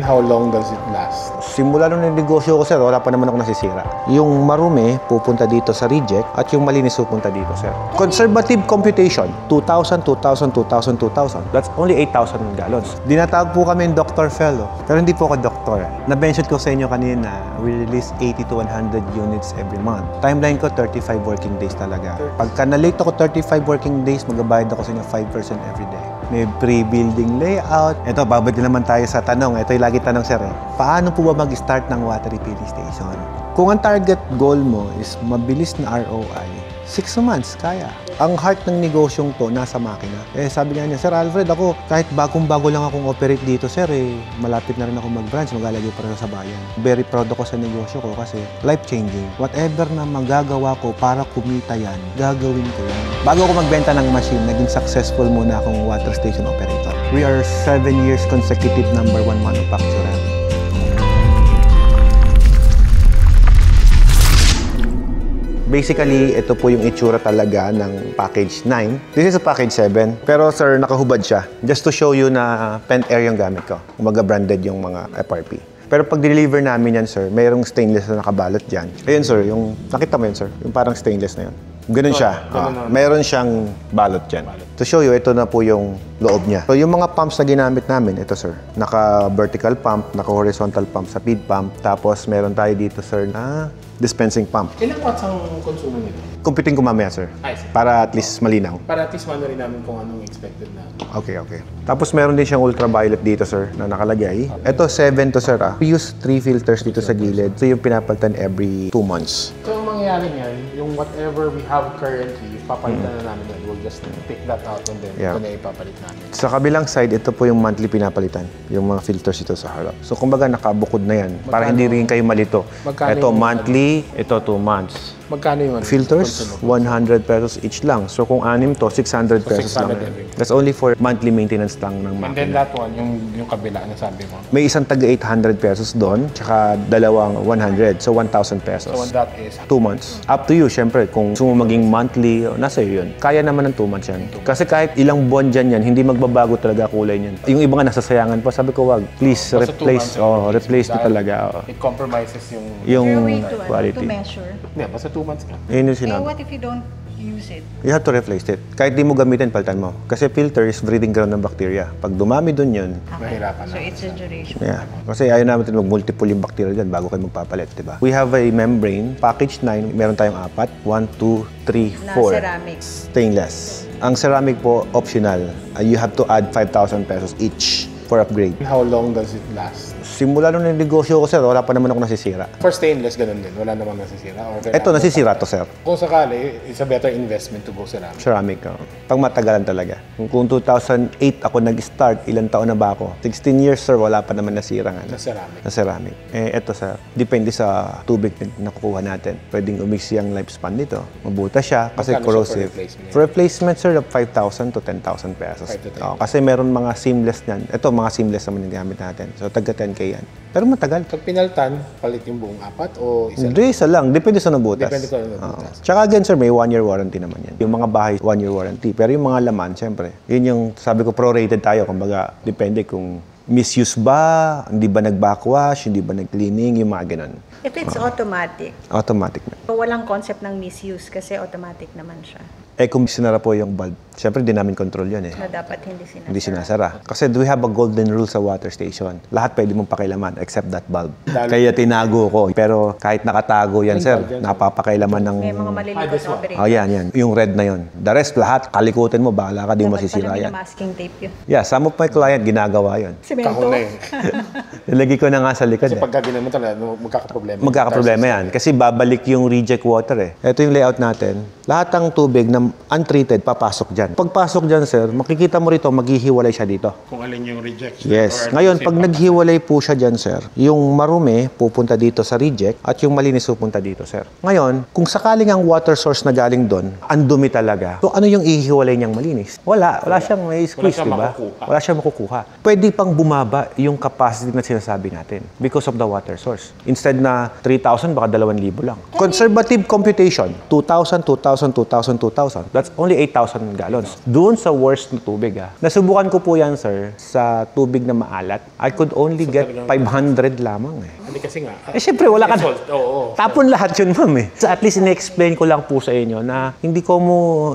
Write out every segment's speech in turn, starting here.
How long does it last? Simula nung negosyo ko, sir, wala pa naman ako nasisira. Yung marumi, pupunta dito sa reject at yung malinis pupunta dito, sir. Conservative computation, 2,000, 2,000, 2,000, 2,000. That's only 8,000 gallons. Dinatawag po kami yung Dr. Fellow, pero hindi po ako doktor. Na-mention ko sa inyo kanina, we release 80 to 100 units every month. Timeline ko, 35 working days talaga. Pagka na-late ako 35 working days, magbabayad ako sa inyo 5% every day. May pre-building layout. Ito, babalik naman tayo sa tanong. Ito yung lagi tanong, sir. Paano po ba mag-start ng water refilling station? Kung ang target goal mo is mabilis na ROI, 6 months, kaya. Ang heart ng negosyong to, nasa makina. Sabi nga niya, Sir Alfred, ako, kahit bagong-bago lang akong operate dito, sir, malapit na rin ako mag-branch, maglalagay para sa bayan. Very proud ako sa negosyo ko kasi life-changing. Whatever na magagawa ko para kumita yan, gagawin ko yan. Bago ako magbenta ng machine, naging successful muna akong water station operator. We are 7 years consecutive #1 manufacturer. Basically, ito po yung itsura talaga ng package 9. This is a package 7. Pero sir, nakahubad siya. Just to show you na pent air yung gamit ko. Umaga branded yung mga FRP. Pero pag deliver namin yan, sir, mayroong stainless na nakabalot dyan. Ayun, sir, yung nakita mo yun, sir, yung parang stainless na yun. Ganun siya. Mayroon siyang balot dyan. To show you, ito na po yung loob niya. So, yung mga pumps na ginamit namin, ito, sir. Naka-vertical pump, naka-horizontal pump sa feed pump. Tapos, meron tayo dito, sir, na dispensing pump. Ilang watts ang konsumo nito? Computing ko mamaya, sir. Para at least malinaw. Para at least mano rin namin kung anong expected na. Okay. Tapos meron din siyang ultraviolet dito, sir, na nakalagay. Ito, 7 to, sir. We use 3 filters dito sa gilid. Ito yung pinapalitan every 2 months. So, ang mangyayari niyan, yung whatever we have currently, papalitan na namin yan. We'll just pick that out and then ito na ipapalit namin. Sa kabilang side, ito po yung monthly pinapalitan. Yung mga filters ito sa harap. So, kumbaga, nakabukod na yan. Para hindi rin kayo malito. Ito, monthly. Ito, 2 months. Magkano yung filters? 100 pesos each lang. So, kung 6 to, 600 pesos lang. That's only for monthly maintenance lang ng makina. And then that one, yung kabila na sabi mo? May isang taga 800 pesos doon, tsaka dalawang 100. So, 1,000 pesos. So, that is? 2 months. Up to you, syempre. Kung gusto mo maging monthly, nasa iyo yun. Kaya naman ng 2 months yan. Kasi kahit ilang buwan dyan yan, hindi magbabago talaga kulay niyan. Yung iba nga nasasayangan pa, sabi ko, wag, please replace. Replace na talaga. It compromises yung quality. To measure. Yeah, basta 2 months ka. Yun yung sinabi. What if you don't use it? You have to replace it. Kahit di mo gamitin, palitan mo. Kasi filter is breeding ground ng bacteria. Pag dumami dun yun, mahirapan na. So it's a duration. yeah. Kasi ayaw namin mag-multiple yung bacteria dyan bago kayo magpapalit, di ba? We have a membrane. Package 9, meron tayong 4. 1, 2, 3, 4. Na ceramics. Stainless. Ang ceramic po, optional. You have to add 5,000 pesos each for upgrade. How long does it last? Simula nung negosyo ko, sir, wala pa naman ako nasisira. For stainless, ganun din. Wala namang nasisira. Ito, nasisira to, sir. Kung sakali, it's a better investment to go ceramic. Ceramic, pag matagalan talaga. Kung 2008 ako nag-start, ilang taon na ba ako? 16 years, sir, wala pa naman nasira nga. Sa ceramic. Sa ceramic. Ito, sir, depende sa tubig na nakukuha natin. Pwedeng umiksi ang lifespan nito. Mabuta siya kasi corrosive. For replacement, sir, 5,000 to 10,000 pesos. Kasi meron mga seamless niyan. Ito, mga seamless naman yung gamit natin. So, taga 10K yan. Pero matagal. Pag pinaltan, palit yung buong 4 o isa lang? Hindi, isa lang. Depende sa nabutas. Depende sa nabutas. Tsaka again, sir, may 1-year warranty naman yan. Yung mga bahay, 1-year warranty. Pero yung mga laman, siyempre, yun yung, sabi ko, prorated tayo. Kumbaga, depende kung misuse ba, hindi ba nag-backwash, hindi ba nag-cleaning, yung mga ganun. If it's automatic. Automatic na. So, walang concept ng misuse kasi automatic naman siya. Kung sinara po yung valve, siyempre di namin control yun Na dapat hindi sinasara. Hindi sinasara. Kasi we have a golden rule sa water station. Lahat pwede mong pakilaman except that valve. Kaya tinago ko. Pero kahit nakatago yan, sir, napapakailaman ng... May mga maliligot na operation. Yan. Yung red na yun. The rest, lahat, kalikutin mo, bahala ka, di mo masisira yan. Dapat pala masking tape yun. Yeah, some of my client, ginagawa yun. Semento. Nilagay ko na nga sa likod. Kasi pag gagawin mo talaga, magkakaproblema. Magkakaproblema yan. Kasi babalik yung reject water Ito yung layout natin. Lahat ng tubig na untreated, papasok dyan. Pagpasok dyan, sir, makikita mo rito, maghihiwalay siya dito. Kung alin yung rejection. Yes. Ngayon, pag naghiwalay po siya dyan, sir, yung marumi pupunta dito sa reject at yung malinis pupunta dito, sir. Ngayon, kung sakaling ang water source na galing doon, ang dumi talaga, so ano yung ihiwalay niyang malinis? Wala siyang may squeeze, di ba? Wala siyang makukuha. Pwede pang bumaba yung capacity na sinasabi natin because of the water source. Instead na 3,000, baka 2,000 lang. Conservative computation, 2,000, 2,000, 2,000, 2,000. 12,000. That's only 8,000 gallons. Doon sa worst na tubig, Nasubukan ko po yan, sir, sa tubig na maalat. I could only get 500 lamang, Hindi kasi nga. Siyempre, wala ka na. Oo. Tapon lahat yun, ma'am, So, at least, in-explain ko lang po sa inyo na hindi ko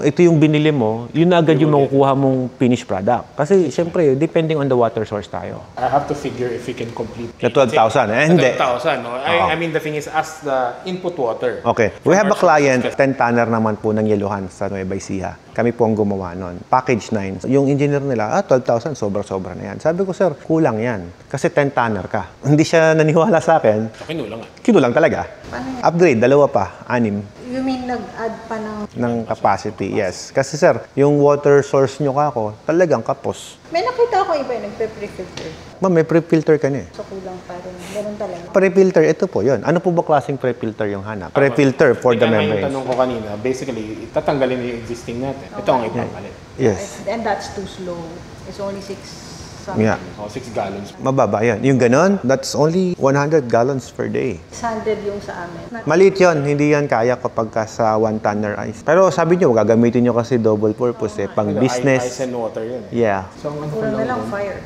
ito yung binili mo, yun na agad yung makukuha mong finished product. Kasi, siyempre, depending on the water source tayo. I have to figure if we can complete. The 12,000, hindi. 12,000, no? I mean, the thing is, as the input water. Okay. We have a client, 10-tonner naman po ng Yeluhan sa Nueva Ecija. Kami po ang gumawa nun. Package 9. Yung engineer nila, 12,000, sobra-sobra na yan. Sabi ko, sir, kulang yan. Kasi 10-tonner ka. Hindi siya naniwala sa akin. Kinulang Kinulang talaga. Upgrade, 2 pa, 6. You mean nag-add pa Ng capacity, yes. Kasi sir, yung water source nyo kako, talagang kapos. May nakita ako iba yung nagpe-pre-filter. Ma'am, may pre-filter ka na So kulang pa rin. Ganun talaga. Pre-filter, ito po yun. Ano po ba klaseng pre-filter yung hanap? Pre-filter for the Yung membranes. tanong ko kanina, basically, tatanggalin na yung existing natin. Ito ang ipapalit. Yes. And that's too slow. It's only 6 something. Yeah. 6 gallons. Mababa yan. Yung ganon, that's only 100 gallons per day. 600 yung sa amin. Maliit yun. Hindi yan kaya kapag sa 1-tonner ice. Pero sabi nyo, gagamitin nyo kasi double purpose pang Ice business. and water yun. Yeah. So, ang ano Puro na lang fire.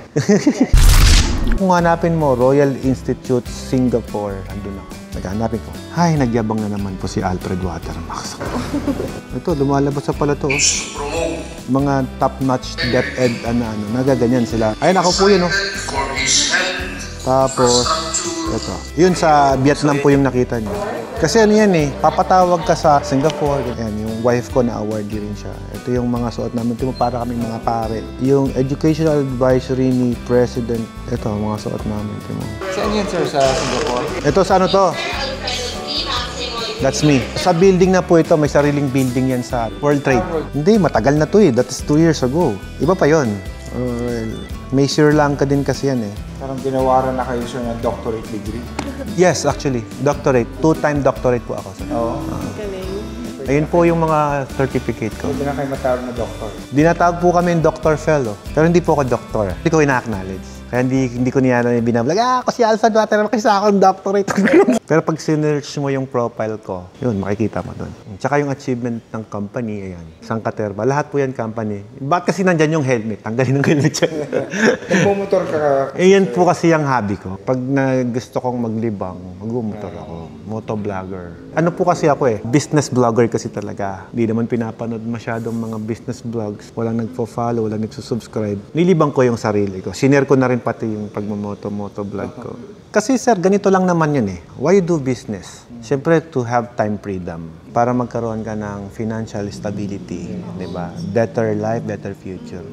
Kung hanapin mo, Royal Institute Singapore, andun ako. Naghanapin ko. Ay, nagyabang na naman po si Alfred Watermax. Ito, lumalabas sa pala to. Mga top-notch DepEd, nagaganyan sila. Ayun, ako po yun, Tapos, ito. Yun sa Vietnam po yung nakita niyo. Kasi ano yan papatawag ka sa Singapore. Yan, yung wife ko na awardee rin siya. Ito yung mga suot namin. Ito para kami mga pare. Yung educational advisory ni President. Ito, mga suot namin. Saan yan, sir, sa Singapore? Ito sa ano to? That's me. Sa building na po ito, may sariling building yan sa World Trade. Hindi, matagal na to That is 2 years ago. Iba pa yon. May Sri Lanka din kasi yan Parang ginawaran na kayo, sir, ng doctorate degree. Yes, actually. Doctorate. 2-time doctorate po ako. Sir. Oo. Ayun po yung mga certificate ko. Hindi na kayo matawag na doctor. Dinatawag po kami Dr. Fellow. Pero hindi po ako doctor. Hindi ko ina-acknowledge. Kaya hindi ko niya binablog, ako si Alfred Watermax kasi akong doctorate. Pero pag sinearch mo yung profile ko, yun, makikita mo doon. Tsaka yung achievement ng company, ayan. Sangkaterba. Lahat po yan company. Bakit kasi nandyan yung helmet? Tanggalin ng helmet siya. Nagmumotor ka. Yan po kasi yung hobby ko. Pag gusto kong maglibang, magmumotor ako. Motovlogger. Ano po kasi ako business vlogger kasi talaga. Hindi naman pinapanood masyadong mga business vlogs. Walang nagfo-follow, walang nagsusubscribe. Nilibang ko yung sarili ko. Sinare ko na rin pati yung pagmamoto vlog ko. Kasi sir, ganito lang naman yun Why you do business? Siyempre, to have time freedom. Para magkaroon ka ng financial stability. Diba? Better life, better future.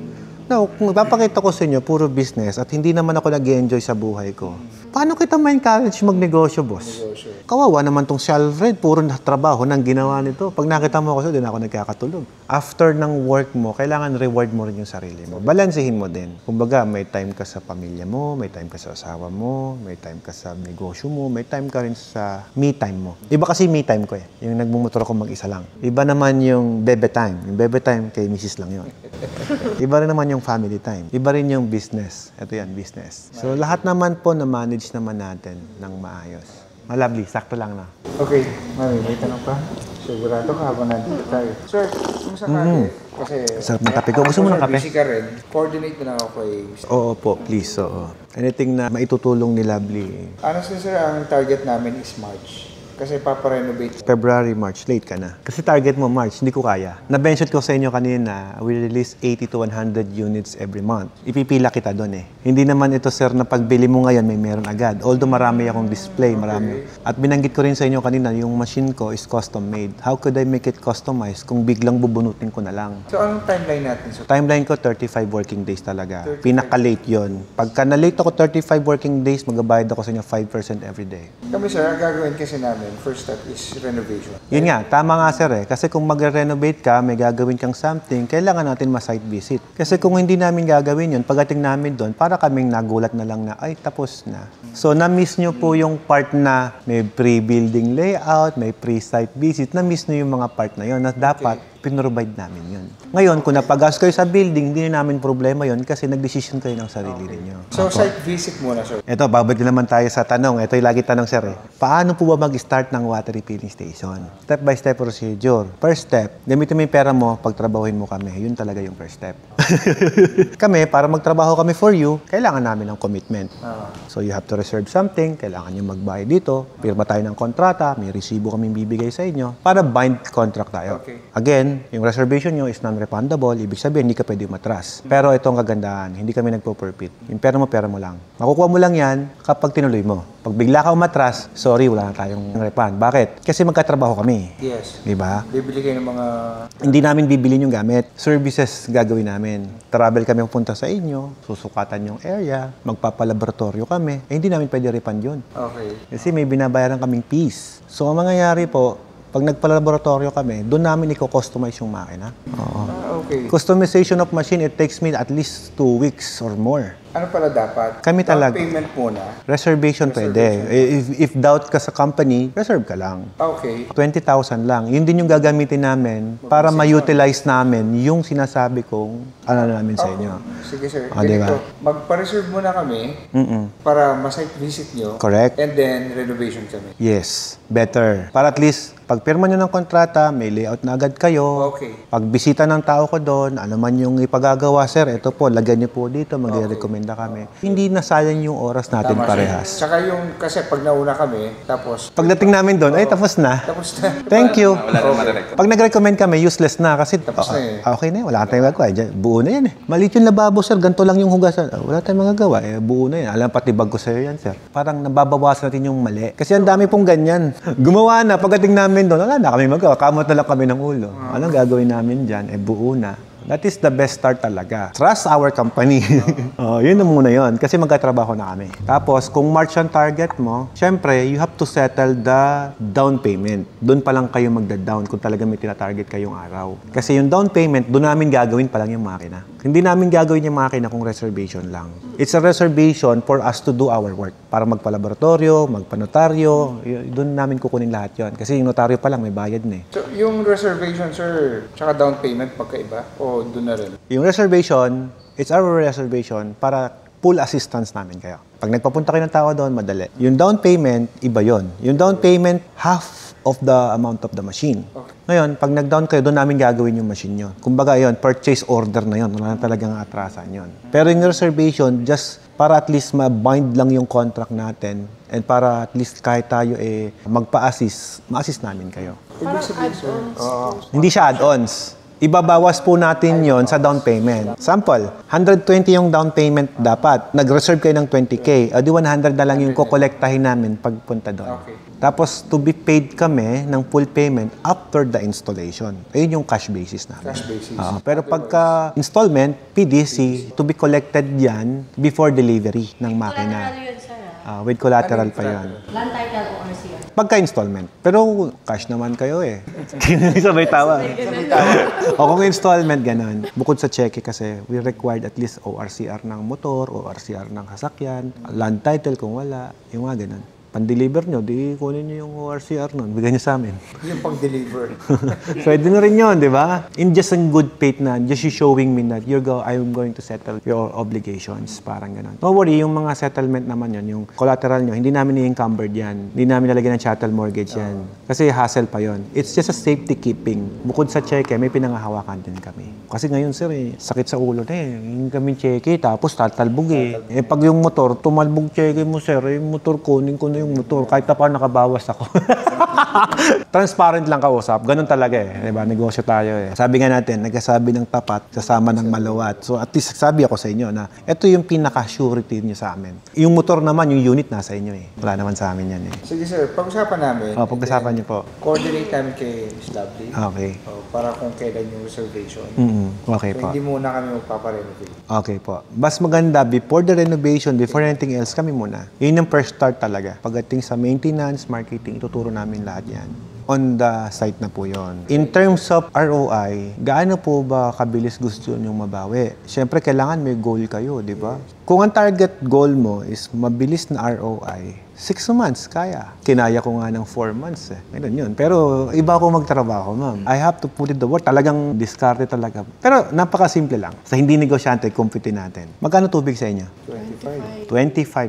Now, kung papakita ko sa inyo, puro business at hindi naman ako nag-enjoy sa buhay ko, paano kita ma-encourage magnegosyo, boss? Kawawa naman tong si Alfred, puro na trabaho nang ginawa nito. Pag nakita mo ako, din ako nagkakatulog. After ng work mo, kailangan reward mo rin yung sarili mo. Balansehin mo din. Kumbaga, may time ka sa pamilya mo, may time ka sa asawa mo, may time ka sa negosyo mo, may time ka rin sa me time mo. Iba kasi me time ko yung nagmumotor ako mag-isa lang. Iba naman yung bebe time. Yung bebe time kay Mrs. lang yun. Iba rin naman yung family time. Iba rin yung business. Ito yan, business. So, lahat naman po na-manage naman natin ng maayos. Malabli, sakto lang na. Okay, mami, may tanong pa? Sigurado ka habang nandito tayo. Sir, kung sakali, kasi... Sarap ng kape ko. Gusto mo ng kape? Busy ka rin. Coordinate mo na ako kay... Oo po, please. Oo. Anything na maitutulong ni Lovely. Honestly, sir, ang target namin is March. Kasi paparenovate. February, March, late ka na. Kasi target mo March, hindi ko kaya. Na-mention ko sa inyo kanina, we release 80 to 100 units every month. Ipipila kita doon Hindi naman ito, sir, na pagbili mo ngayon, may meron agad. Although marami akong display, marami. At binanggit ko rin sa inyo kanina, yung machine ko is custom made. How could I make it customized kung biglang bubunutin ko na lang? So, anong timeline natin? So, Timeline ko, 35 working days talaga. Pinaka-late yon. Pagka na-late ako 35 working days, magbabayad ako sa inyo 5% every day. kami, sir, ang gagawin kasi namin, first step is renovation. Yun nga, tama nga sir Kasi kung magre-renovate ka, may gagawin kang something, kailangan natin ma-site visit. Kasi kung hindi namin gagawin yun, pagdating namin doon, para kaming nagulat na lang na, ay, tapos na. So, na-miss nyo po yung part na may pre-building layout, may pre-site visit, na-miss nyo yung mga part na yun. Na dapat, pinrovide namin yun. Ngayon, kung napagas kayo sa building, hindi na namin problema yun kasi nag-decision kayo ng sarili ninyo. So, site visit muna, sir. Ito, babalik naman tayo sa tanong. Ito yung lagi tanong, sir. Paano po ba mag-start ng water refilling station? Step-by-step procedure. First step, gamitin mo yung pera mo, pagtrabahuin mo kami. Yun talaga yung first step. Kami, para magtrabaho kami for you, kailangan namin ng commitment. So, you have to reserve something. Kailangan nyo magbayad dito. Pirma tayo ng kontrata. May resibo kami bibigay sa inyo para bind contract tayo. Okay. Again, yung reservation nyo is non-refundable. Ibig sabihin, hindi ka pwede matras. Pero ito ang kagandahan. Hindi kami nagpo-perpit. Yung pera mo lang. Makukuha mo lang yan kapag tinuloy mo. Pag bigla ka umatras, sorry, wala na tayong refund. Bakit? Kasi magkatrabaho kami. Yes. Di ba? Bibili kayo ng mga... Hindi namin bibilin yung gamit. Services gagawin namin. Travel kami pupunta sa inyo, susukatan yung area, magpapalaboratorio kami. Hindi namin pwede refund yun. Okay. Kasi may binabayaran kaming fees. So, ang mangyayari po, pag nagpalaboratorio kami, doon namin i-customize yung makina. Oo. Okay. Customization of machine, it takes me at least 2 weeks or more. Ano pala dapat? Kami talaga. Down payment muna. Reservation pwede. If doubt ka sa company, reserve ka lang. Okay. 20,000 lang. Yun din yung gagamitin namin para ma-utilize namin yung sinasabi kong ano namin sa inyo. Sige, sir. Diba? Ganito, magpa-reserve muna kami para ma-site visit nyo. Correct. And then, renovation kami. Yes, better. Para at least, pag pirma nyo ng kontrata, may layout na agad kayo. Okay. Pag bisita ng tao ko doon, ano man yung ipagagawa, sir, ito po, lagyan nyo po dito, mag-recommenda kami. Hindi nasayang yung oras natin Tama, parehas. sir. Tsaka yung, kasi pag nauna kami, tapos... Pagdating namin doon, ay, tapos na. Tapos na. Thank you. Okay. Pag nag-recommend kami, useless na kasi Tapos na eh. okay na yun. Wala tayong magagawa. Buo na yan eh. Maliit yung lababo, sir. Ganito lang yung hugasan. Wala tayong magagawa. Buo na yan. Alam, pati bag ko sa'yo yan, sir. Parang nababawasan natin yung mali. Kasi ang dami pong ganyan. Gumawa na. Pagdating namin doon, wala na kami magawa. Kamot na lang kami ng ulo. Anong gagawin namin dyan? Buo na. That is the best start talaga. Trust our company. Yun na muna yun. Kasi magkatrabaho na kami. Tapos, kung March ang target mo, syempre, you have to settle the down payment. Doon pa lang kayo magda-down kung talaga may tinatarget kayong araw. Kasi yung down payment, doon namin gagawin pa lang yung makina. Hindi namin gagawin yung makina kung reservation lang. It's a reservation for us to do our work. Para magpalaboratorio, magpanotaryo, doon namin kukunin lahat yon. Kasi yung notaryo pa lang, may bayad na eh. So, yung reservation, sir, tsaka down payment, magkaiba? O doon na rin? Yung reservation, it's our reservation para full assistance namin kayo. Pag nagpapunta kayo ng tao doon, madali. Yung down payment, iba yon. Yung down payment, half of the amount of the machine. Okay. Ngayon, pag nag-down kayo, doon namin gagawin yung machine nyo. Kumbaga yon, purchase order na yon. Wala na talagang atrasan yon. Pero yung reservation, just para at least ma-bind lang yung contract natin and para at least kahit tayo magpa-assist, ma-assist namin kayo. Parang add-ons. Hindi siya add-ons. Ibabawas po natin yon sa down payment. Sample, 120 yung down payment dapat. Nag-reserve kayo ng 20K. O di 100 na lang yung kukolektahin namin pagpunta doon. Okay. Tapos, to be paid kami ng full payment after the installation. Ayun yung cash basis namin. Cash basis. Pero pagka installment, PDC, to be collected yan before delivery ng makina. Collateral yun, sir. With collateral pa yan. Land title o RCR. Pagka-installment. Pero cash naman kayo eh. Sabay tawa. O kung installment, ganun. Bukod sa cheque kasi, we required at least ORCR ng motor, ORCR ng sasakyan, land title kung wala, yung mga ganun. Pan-deliver nyo, di kunin nyo yung ORCR nun. Bigyan nyo sa amin. Yung pang-deliver. Pwede na rin yun, di ba? In just a good faith na, just you showing me that I'm going to settle your obligations. Parang ganun. Don't worry, yung mga settlement naman yun, yung collateral nyo, hindi namin i-encumbered yan. Hindi namin nalagyan ng chattel mortgage yan. Kasi hassle pa yon. It's just a safety keeping. Bukod sa cheque, may pinangahawakan din kami. Kasi ngayon, sir, sakit sa ulo na eh. Yung kami cheque, tapos tatalbog eh. Pag yung motor, tumalbog cheque mo, sir, yung motor kunin ko na yung motor. Kahit na pa nakabawas ako. Transparent lang kausap. Ganun talaga eh. Diba? Negosyo tayo eh. Sabi nga natin, nagkasabi ng tapat, kasama ng malawat. So at least sabi ako sa inyo na ito yung pinaka-surety niyo sa amin. Yung motor naman, yung unit nasa inyo eh. Wala naman sa amin yan eh. Sige, sir. Pag-usapan namin. Pag-usapan niyo po. Coordinate namin kay Miss Lovely. Okay. Para kung kailan yung reservation. Okay So, po. hindi muna kami magpaparenovate. Okay po. Mas maganda, before the renovation, before anything else, kami muna. Yun yung first start talaga. Pagdating sa maintenance, marketing, ituturo namin lahat yan. on the site na po yon. In terms of ROI, gaano po ba kabilis gusto nyong mabawi? Siyempre, kailangan may goal kayo, di ba? Kung ang target goal mo is mabilis na ROI, 6 months, kaya. Kinaya ko nga ng 4 months eh. Ganun yun. Pero iba ako magtrabaho, ma'am. I have to put it the work. Talagang diskarte talaga. Pero napakasimple lang. Sa hindi negosyante, compute natin. Magkano tubig sa inyo? 25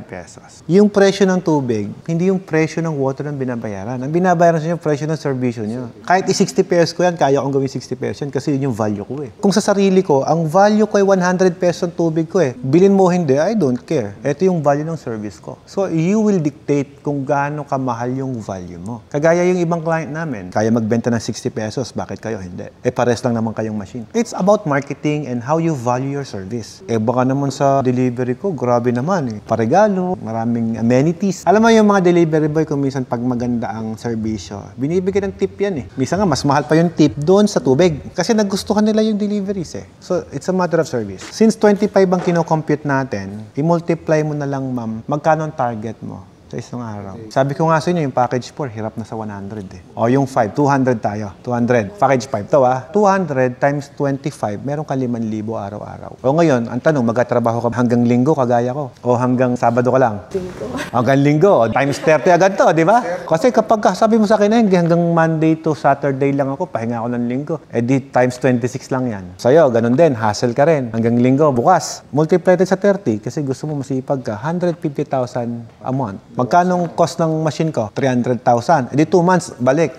pesos. Yung presyo ng tubig, hindi yung presyo ng water ang binabayaran. Ang binabayaran sa inyo, presyo ng serbisyo nyo. Kahit i-60 pesos ko yan, kaya kong gawin 60 pesos yan kasi yun yung value ko eh. Kung sa sarili ko, ang value ko ay 100 pesos ang tubig ko eh. Bilin mo hindi, I don't care. Ito yung value ng service ko. So, you will dictate kung gaano kamahal yung value mo. Kagaya yung ibang client namin, kaya magbenta ng 60 pesos, bakit kayo hindi? Pares lang naman kayong machine. It's about marketing and how you value your service. Baka naman sa delivery ko, grabe naman eh. Paregalo, maraming amenities. Alam mo yung mga delivery boy, kung minsan pag maganda ang serbisyo, binibigyan ng tip yan eh. Minsan nga, mas mahal pa yung tip doon sa tubig. Kasi nagustuhan nila yung deliveries eh. So, it's a matter of service. Since 25 ang kinocompute natin, i-multiply mo na lang, ma'am, magkano ang target mo sa isang araw. Sabi ko nga sa inyo, yung package 4, hirap na sa 100 eh. O yung 5, 200 tayo. 200. Package 5 to 200 times 25, meron ka 5,000 araw-araw. O ngayon, ang tanong, magkatrabaho ka hanggang linggo, kagaya ko? O hanggang Sabado ka lang? Linggo. Hanggang linggo. O times 30 agad to, di ba? Kasi kapag sabi mo sa akin, hanggang Monday to Saturday lang ako, pahinga ako ng linggo. Di times 26 lang yan. Sa'yo, ganun din. Hassle ka rin. Hanggang linggo, bukas. Multiply sa 30 kasi gusto mo masipag ka. 150,000 a month. Magkano ang cost ng machine ko? 300,000. 2 months, balik.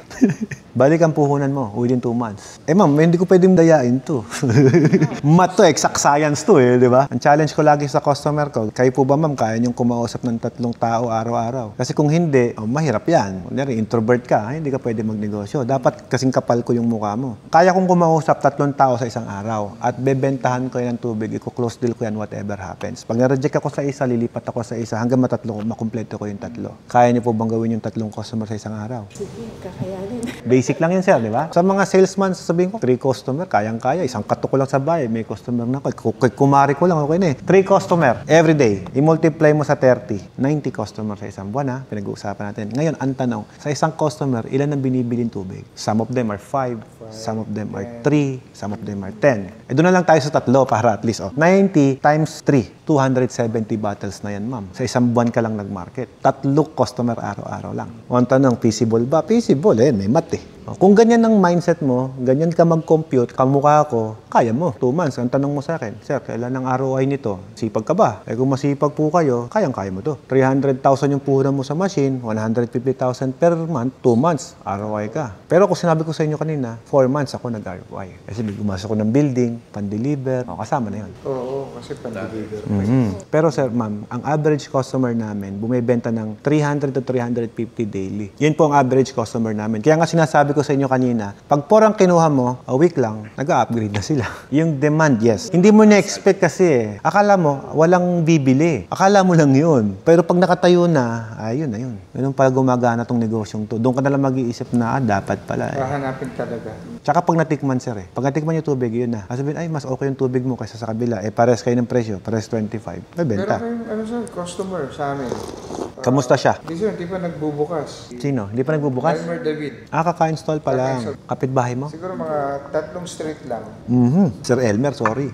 Balik ang puhunan mo within 2 months. Ma'am, hindi ko pwedeng dayain to. Math to, exact science to di ba? Ang challenge ko lagi sa customer ko, kayo po ba ma'am, kaya niyong kumausap ng 3 tao araw-araw? Kasi kung hindi, mahirap yan. Kunyari, introvert ka, hindi ka pwede magnegosyo. Dapat kasing kapal ko yung mukha mo. Kaya kong kumausap 3 tao sa isang araw at bebentahan ko yan ng tubig, i-close deal ko yan whatever happens. Pag na-reject ako sa isa, lilipat ako sa isa hanggang makumpleto ko yung 3. Kaya niyo po bang gawin yung 3 customer sa isang araw? Sige, kakayanin. Basic lang yan, sir, di ba? Sa mga salesman, sasabihin ko, 3 customer, kayang-kaya. Isang katok ko lang sa bahay, may customer na ako. Kumari ko lang, okay na eh. 3 customer, every day. I-multiply mo sa 30. 90 customer sa isang buwan, ha? Pinag-uusapan natin. Ngayon, ang tanong, sa isang customer, ilan ang binibiling tubig? Some of them are 5, some of them are 3, some of them are 10. Doon na lang tayo sa 3 para at least, 90 times 3. 270 bottles na yan, ma'am. Sa isang buwan ka lang nag-market. 3 customer araw-araw lang. O ang tanong, feasible ba? Feasible, may math eh. Kung ganyan ang mindset mo, ganyan ka mag-compute, kamukha ko, kaya mo. 2 months, ang tanong mo sa akin, sir, kailan ang ROI nito? Sipag ka ba? Kung masipag po kayo, kayang-kaya mo to. 300,000 yung puhunan mo sa machine, 150,000 per month, 2 months, ROI ka. Pero kung sinabi ko sa inyo kanina, 4 months ako nag-ROI. Kasi gumasok ko ng building, pan-deliver, kasama na yun. Oo, kasi pan-deliver. Pero sir, ma'am, ang average customer namin, bumibenta ng 300 to 350 daily. Yun po ang average customer namin. Kaya nga sinasabi ko sa inyo kanina, pag porang kinuha mo, a week lang, nag-upgrade na sila. Yung demand, yes. Hindi mo na-expect kasi Akala mo, walang bibili. Akala mo lang yun. Pero pag nakatayo na, ayun na yun. Ganun pala gumagana tong negosyong to. Doon ka na lang mag-iisip na, dapat pala. Hahanapin talaga. Tsaka pag natikman, sir Pag natikman yung tubig, yun na. Sabihin, ay, mas okay yung tubig mo kaysa sa kabila. Pares kayo ng presyo. Pares 25. May benta. Pero sir, customer sa amin. Kamusta siya? Hindi pa nagbubukas. Sino? Hindi pa nagbubukas? Elmer David. Kaka-install pa lang. Kapitbahay mo? Siguro mga 3 street lang. Sir Elmer, sorry.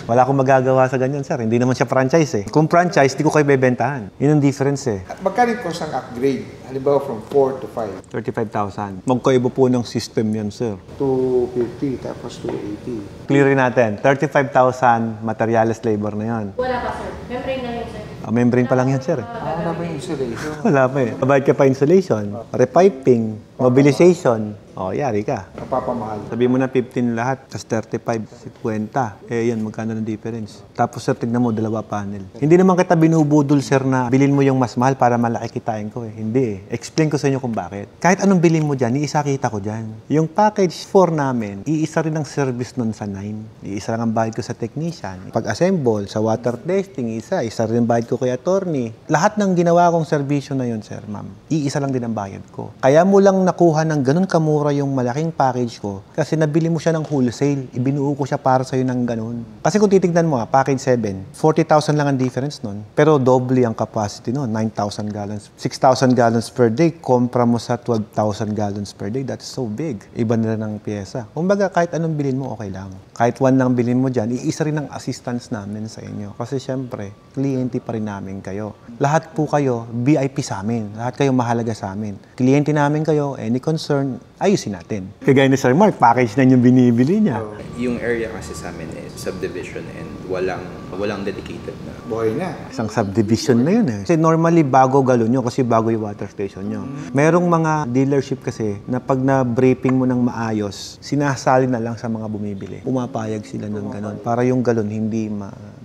Wala akong magagawa sa ganyan, sir. Hindi naman siya franchise eh. Kung franchise, di ko kayo bebentahan. Yun ang difference eh. At magkano yung cost ng upgrade? Halimbawa from 4 to 5. 35,000. Magkaiba po ng system yan, sir. 250 tapos 280. Clearin natin. 35,000 materials labor na yan. Wala pa, sir. Membrane na yun, sir. Membrane pa lang yan, sir. Wala ba yung installation? Wala pa eh. Mabayad ka pa installation, repiping, mobilization. Yari ka. Napapamahal. Sabi mo na 15 lahat, tas 35, 50. Yan, magkano ng difference? Tapos sir, tignan mo, 2 panel. Hindi naman kita binubudol, sir, na bilhin mo yung mas mahal para malaki kitain ko eh. Hindi eh. Explain ko sa inyo kung bakit. Kahit anong bilhin mo dyan, iisa kita ko dyan. Yung package 4 namin, iisa rin ang service nun sa 9. Iisa lang ang bayad ko sa technician. Pag-assemble, sa water testing, isa rin ang bayad ko kay attorney. Lahat ng ginawa kong servisyo na yun, sir, ma'am, iisa lang din ang bayad ko. Kaya mo lang nakuha ng ganun kamura yung malaking package ko kasi nabili mo siya ng wholesale. Ibinuo ko siya para sa'yo ng ganun. Kasi kung titignan mo, package 7, 40,000 lang ang difference nun. Pero doble ang capacity nun, 9,000 gallons. 6,000 gallons per day, kompra mo sa 12,000 gallons per day. That's so big. Iba na rin ang pyesa. Kumbaga, kahit anong bilhin mo, okay lang. Kahit 1 lang bilhin mo dyan, iisa rin ang assistance namin sa inyo. Kasi syempre, kliyente pa rin namin kayo. Lahat po kayo, VIP sa amin. Lahat kayo mahalaga sa amin. Kliyente namin kayo, any concern, ayusin natin. Kagaya ni Sir Mark, package na yung binibili niya. Yung area kasi sa amin is subdivision and walang dedicated na. Buhay na. Isang subdivision na yun eh. Kasi normally, bago galon nyo kasi bago yung water station nyo. Merong mga dealership kasi na pag na-briefing mo ng maayos, sinasali na lang sa mga bumibili. Pumapayag sila ng galon para yung galon hindi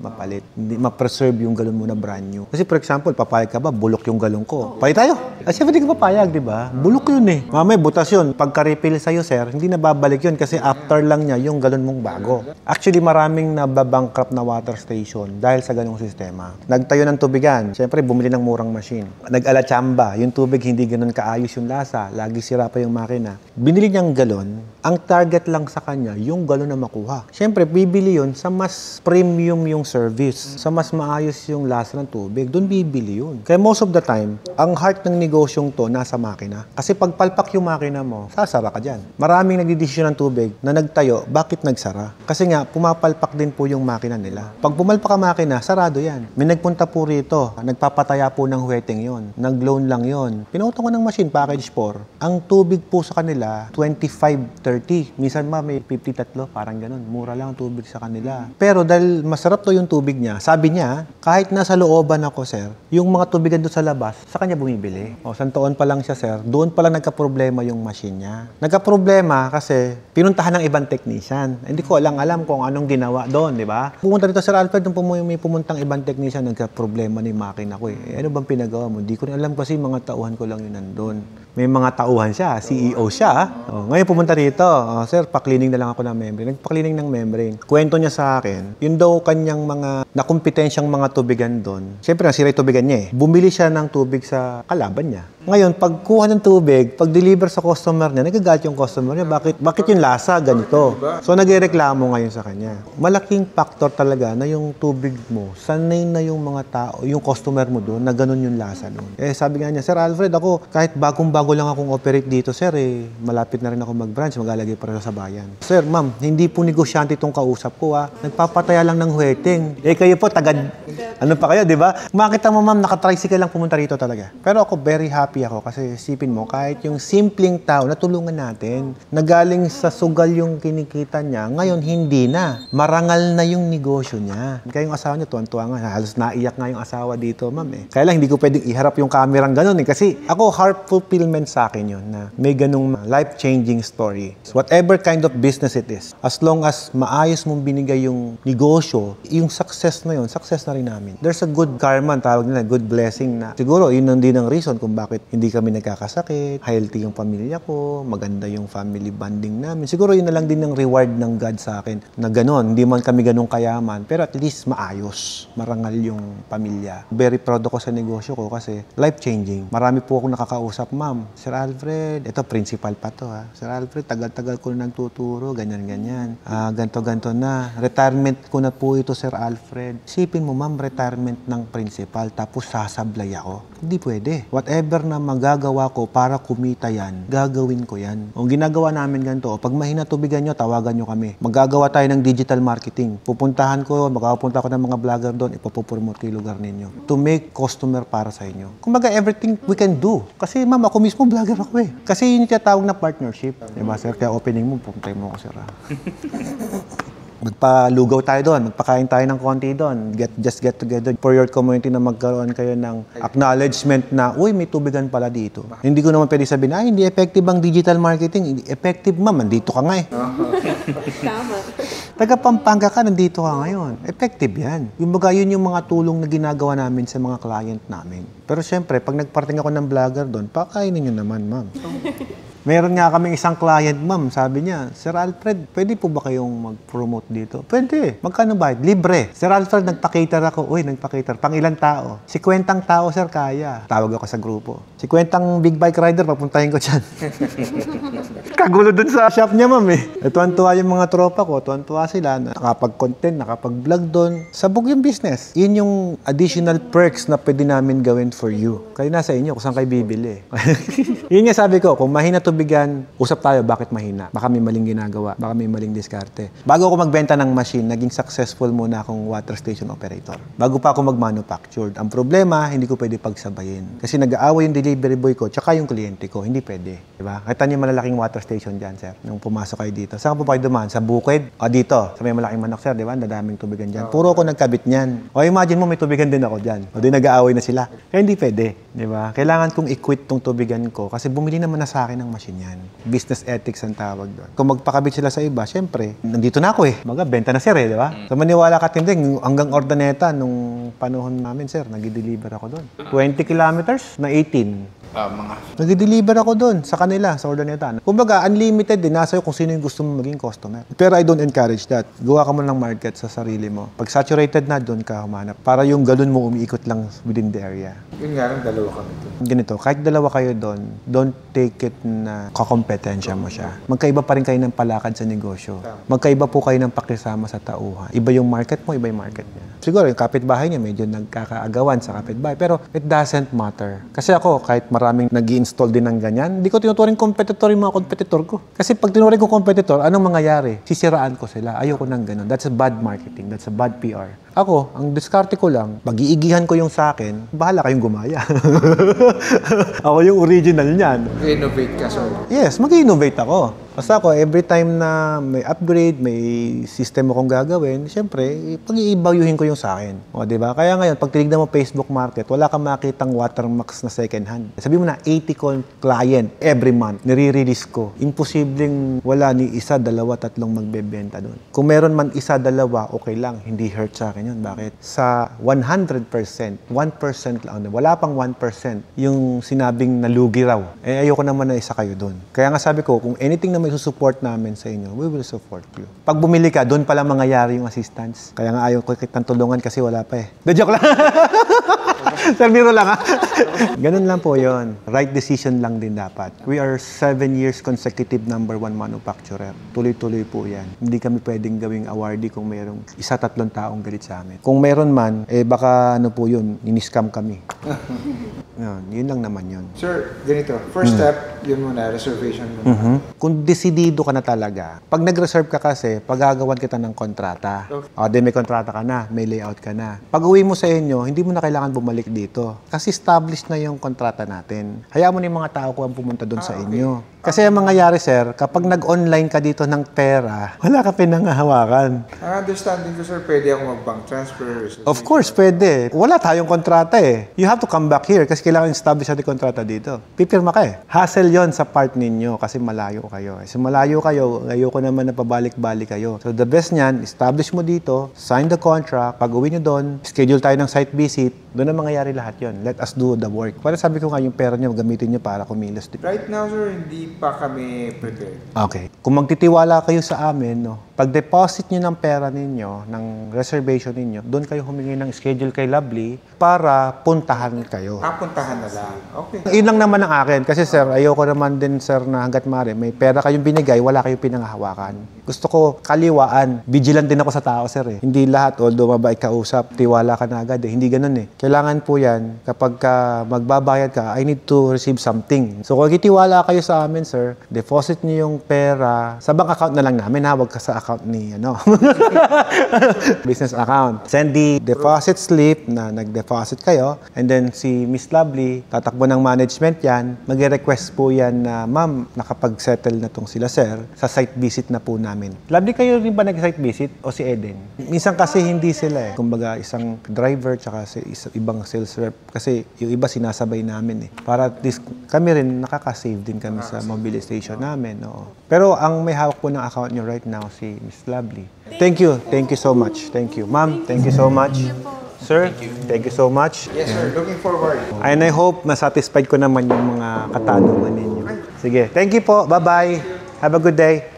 mapalit. Hindi ma-preserve yung galon mo na brand new. Kasi for example, papayag ka ba, bulok yung galon ko. Palit tayo. Kasi hindi ka papayag, di ba? Bulok yun eh. Mamay, butas yun. Pagka-refill sa'yo, sir, hindi na babalik yun kasi after lang niya yung galon mong bago. Actually, maraming nababankrupt na water station dahil sa ganung sistema. Nagtayo ng tubigan. Siyempre, bumili ng murang machine. Nag-alatsamba. Yung tubig, hindi ganun kaayos yung lasa. Lagi sira pa yung makina. Binili niyang galon. Ang target lang sa kanya, yung galon na makuha. Siyempre, bibili yun sa mas premium yung service. Sa mas maayos yung lasa ng tubig. Doon bibili yun. Kaya most of the time, ang heart ng negosyong to nasa makina. Kasi pag palpak yung makina mo, sasara ka dyan. Maraming nagdidesisyon ng tubig na nagtayo, bakit nagsara? Kasi nga, pumapalpak din po yung makina nila. Pag pumalpak ang makina, sarado yan. May nagpunta po rito, nagpapataya po ng wetting yon, nag-loan lang yon. Pinauto ko ng machine, package 4. Ang tubig po sa kanila, 25-30. Minsan may 53, parang ganun. Mura lang ang tubig sa kanila. Pero dahil masarap to yung tubig niya, sabi niya, kahit nasa looban ako, sir, yung mga tubigan doon sa labas, sa kanya bumibili. O, isang taon pa lang siya, sir, doon pa lang nagka-problema yung machine niya. Nagka-problema kasi pinuntahan ng ibang technician. Hindi ko alam kung anong ginawa doon, di ba? Pumunta dito, Sir Alfred, nung may pumuntang ibang technician, nagka-problema na yung makina ko eh. Ano bang pinagawa mo? Hindi ko rin alam kasi mga tauhan ko lang yun nandun. May mga tauhan siya, CEO siya. O, ngayon pumunta dito, sir, pa-cleaning na lang ako ng membrane. Nagpa-cleaning ng membrane. Kwento niya sa akin, yun daw kanyang mga nakumpetensyang mga tubigan doon. Siyempre, nasira yung tubigan niya eh. Bumili siya ng tubig sa kalaban niya. Ngayon, pagkuha ng tubig, pag-deliver sa customer niya, nagagalit yung customer niya. Bakit yung lasa ganito? So, nagreklamo ngayon sa kanya. Malaking factor talaga na yung tubig mo, sanay na yung mga tao, yung customer mo doon, na ganun yung lasa doon. Eh, sabi nga niya, Sir Alfred, ako, kahit bagong-bago lang akong operate dito, sir, eh, malapit na rin ako mag-branch, maglalagay para sa bayan. Sir, ma'am, hindi po negosyante itong kausap ko, ha. Nagpapataya lang ng wetting. Eh, kayo po, ano pa kayo, di ba? Makita mo, ma'am, nakatricycle lang pumunta rito talaga. Pero ako, very happy ako kasi isipin mo, kahit yung simpleng tao, natulungan natin, nagaling sa sugal yung kinikita niya, ngayon hindi na. Marangal na yung negosyo niya. Kaya yung asawa niya, tuwan-tuwa nga. Halos naiyak nga yung asawa dito, ma'am eh. Kaya lang, hindi ko pwedeng iharap yung kamerang ganun eh. Kasi ako, heart fulfillment sa akin yun na may ganung life-changing story. Whatever kind of business it is, as long as maayos mong binigay yung negosyo, yung success na yun, success na rin namin. There's a good karma, tawag nila, good blessing na siguro yun din ang reason kung bakit hindi kami nagkakasakit, healthy yung pamilya ko, maganda yung family bonding namin. Siguro yun na lang din ang reward ng God sa akin na gano'n. Hindi man kami ganun kayaman, pero at least maayos, marangal yung pamilya. Very proud ako sa negosyo ko kasi life-changing. Marami po akong nakakausap, ma'am. Sir Alfred, ito principal pa to ha. Sir Alfred, tagal-tagal ko na nagtuturo, ganyan-ganyan. Ganto-ganto na. Retirement ko na po ito, Sir Alfred. Isipin mo, ma'am, retirement ng principal tapos sasablay ako. Hindi pwede. Whatever na magagawa ko para kumita yan, gagawin ko yan. Ang ginagawa namin ganito, pag mahina tubigan nyo, tawagan nyo kami. Magagawa tayo ng digital marketing. Pupuntahan ko, makapunta ko ng mga vlogger doon, ipopromote ko yung lugar ninyo. To make customer para sa inyo. Kumbaga, everything we can do. Kasi ma'am, ako mismo vlogger ako eh. Kasi yun yung tinatawag na partnership. Diba, sir? Kaya opening mo, pupuntay mo ako, sir. Magpalugaw tayo doon, magpakain tayo ng konti doon. Just get together for your community na magkaroon kayo ng acknowledgement na, uy, may tubigan pala dito. Hindi ko naman pwede sabihin, hindi effective ang digital marketing. Effective, ma'am, nandito ka nga eh. Tama. Taga Pampanga ka, nandito ka ngayon. Effective yan. Yung baga, yun yung mga tulong na ginagawa namin sa mga client namin. Pero syempre, pag nagparting ako ng vlogger doon, pakainin nyo naman, ma'am. Meron nga kaming isang client, ma'am, sabi niya, Sir Alfred, pwede po ba kayong mag-promote dito? Pwede. Magkano ba? Libre. Sir Alfred, nagpa-cater ako. Uy, nagpa-cater. Pang ilang tao? 50 tao, sir, kaya. Tawag ako sa grupo. 50 big bike rider, papuntahin ko dyan. Kagulo dun sa shop niya, ma'am eh. Tuwan-tuwa yung mga tropa ko, tuwan-tuwa sila, nakapag-content, nakapag-vlog doon. Sabog yung business. Yun yung additional perks na pwede namin gawin for you. Kayo nasa inyo kung saan kayo bibili. Yun nga sabi ko, kung mahina tubigan, usap tayo bakit mahina. Baka may maling ginagawa, baka may maling diskarte. Bago ako magbenta ng machine, naging successful muna akong water station operator. Bago pa ako mag-manufactured. Ang problema, hindi ko pwede pagsabayin. Kasi nag-aaway yung delivery boy ko, tsaka yung kliyente ko. Hindi pwede. Diba? Kita niyo malalaking water station dyan, sir. Nung pumasok kayo dito. Saan po kayo dumaan? Sa bukid? O dito, sa may malaking manok, sir. Diba? Dadaming tubigan dyan. Puro ako nagkabit niyan. O imagine mo, may tubigan din ako dyan. O di nag-aaway na sila. Kaya hindi pwede. Diba? Kailangan kong i-quit tong tubigan ko kasi bumili naman na sa akin ng machine yan. Business ethics ang tawag doon. Kung magpakabit sila sa iba, syempre, nandito na ako eh. Benta na sir eh, di ba? So maniwala ka tinding, hanggang Ordaneta, nung panahon namin sir, nag-deliver ako doon. 20 kilometers na 18. Nag-deliver ako doon sa kanila, sa Ordaneta. Kumbaga, unlimited din. Nasa iyo kung sino yung gusto mo maging customer. Pero I don't encourage that. Gawa ka mo ng market sa sarili mo. Pag saturated na, doon ka humanap. Para yung galon mo umiikot lang within the area. Yun nga lang, dalawa kami doon. Ganito, kahit dalawa kayo doon, don't take it na kakompetensya mo siya. Magkaiba pa rin kayo ng palakad sa negosyo. Magkaiba po kayo ng pakisama sa tauhan. Iba yung market mo, iba yung market niya. Siguro, yung kapitbahay niya, medyo nagkakaagawan sa kapitbahay. Pero it doesn't matter. Kasi ako, kahit maraming nag-i-install din ng ganyan, hindi ko tinuturing competitor yung mga competitor ko. Kasi pag tinuring ko competitor, anong mangyayari? Sisiraan ko sila. Ayoko nang ganun. That's a bad marketing. That's a bad PR. Ako, ang diskarte ko lang, pag-iigihan ko yung sa akin, bahala kayong gumaya. Ako yung original niyan. Innovate ka, sir. Yes, mag-innovate ako. Basta ako, every time na may upgrade, may system akong gagawin, syempre, pag-iibawyuhin ko yung sa akin. O, diba? Kaya ngayon, pag tinignan mo Facebook market, wala kang makitang watermarks na second hand. Sabi mo na, 80 client every month, nire-release ko. Imposibleng wala ni isa, dalawa, tatlong magbebenta doon. Kung meron man isa, dalawa, okay lang. Hindi hurt sa akin yun. Bakit? Sa 100%, 1% lang. Wala pang 1% yung sinabing nalugi raw. Eh, ayoko naman na isa kayo doon. Kaya nga sabi ko, kung anything na may susupport namin sa inyo, we will support you. Pag bumili ka, doon pala mangyayari yung assistance. Kaya nga ayaw ko kitang tulungan kasi wala pa eh. De joke lang. Sir, biro lang ha. Ganun lang po yon. Right decision lang din dapat. We are 7 years consecutive #1 manufacturer. Tuloy-tuloy po yan. Hindi kami pwedeng gawing awardee kung mayroong 1-3 taong galit sa amin. Kung meron man, eh baka ano po yun, ini-scam kami. Yun lang naman yun. Sir, ganito. First step, yun muna, reservation muna. Kung desidido ka na talaga, pag nag-reserve ka kasi, paggagawan kita ng kontrata. O, di may kontrata ka na, may layout ka na. Pag uwi mo sa inyo, hindi mo na kailangan bumalik dito. Kasi established na yung kontrata natin. Hayaan mo na yung mga tao ko ang pumunta doon sa inyo. Kasi ang mangyayari, sir, kapag nag-online ka dito ng pera, wala ka pinanghahawakan. Ang understanding ko, sir, pwede ako mag-bank transfer. Of course, pwede. Wala tayong kontrata eh. You have to come back here kasi kailangan establish natin kontrata dito. Pipirma ka eh. Hassle yon sa part ninyo kasi malayo kayo. So malayo kayo, ayoko naman na pabalik-balik kayo. So the best niyan, establish mo dito, sign the contract, pag uwi nyo doon, schedule tayo ng site visit, doon na mangyayari lahat yon. Let us do the work. Para sabi ko nga, yung pera nyo, gamitin nyo para kumilos. Right now, sir, hindi pa kami prepared. Okay. Kung magtitiwala kayo sa amin, no, pag deposit nyo ng pera ninyo, ng reservation ninyo, doon kayo humingi ng schedule kay Lovely para puntahan kayo. Puntahan na lang. Okay. Yun lang naman ang akin. Kasi sir, ayoko naman din sir na hanggat maaari, may pera kayong binigay, wala kayong pinanghahawakan. Gusto ko kaliwaan. Vigilant din ako sa tao sir eh. Hindi lahat, although mabait kausap, tiwala ka na agad eh. Hindi ganun eh. Kailangan po yan, kapag ka magbabayad ka, I need to receive something. So kung kitiwala kayo sa amin sir, deposit niyo yung pera sa bank account na lang namin, hawag ka sa account ni business account. Send the deposit slip na nag-deposit kayo, and then si Miss Lovely, tatakbo ng management yan, mag-request po yan na, ma'am, nakapag-settle na tong sila sir, sa site visit na po namin. Lovely, kayo rin ba nag-site visit o si Eden? Minsan kasi hindi sila eh. Kumbaga, isang driver tsaka ibang sales rep. Kasi yung iba sinasabay namin eh. Para at least kami rin, nakaka-save din kami sa mobilization namin. Oo. Pero ang may hawak po ng account nyo right now, si Miss Lovely. Thank you. Thank you so much. Thank you. Ma'am, thank you so much. Sir, thank you so much. Yes, sir. Looking forward. And I hope na satisfied ko naman yung mga katanungan ninyo. Sige. Thank you po. Bye-bye. Have a good day.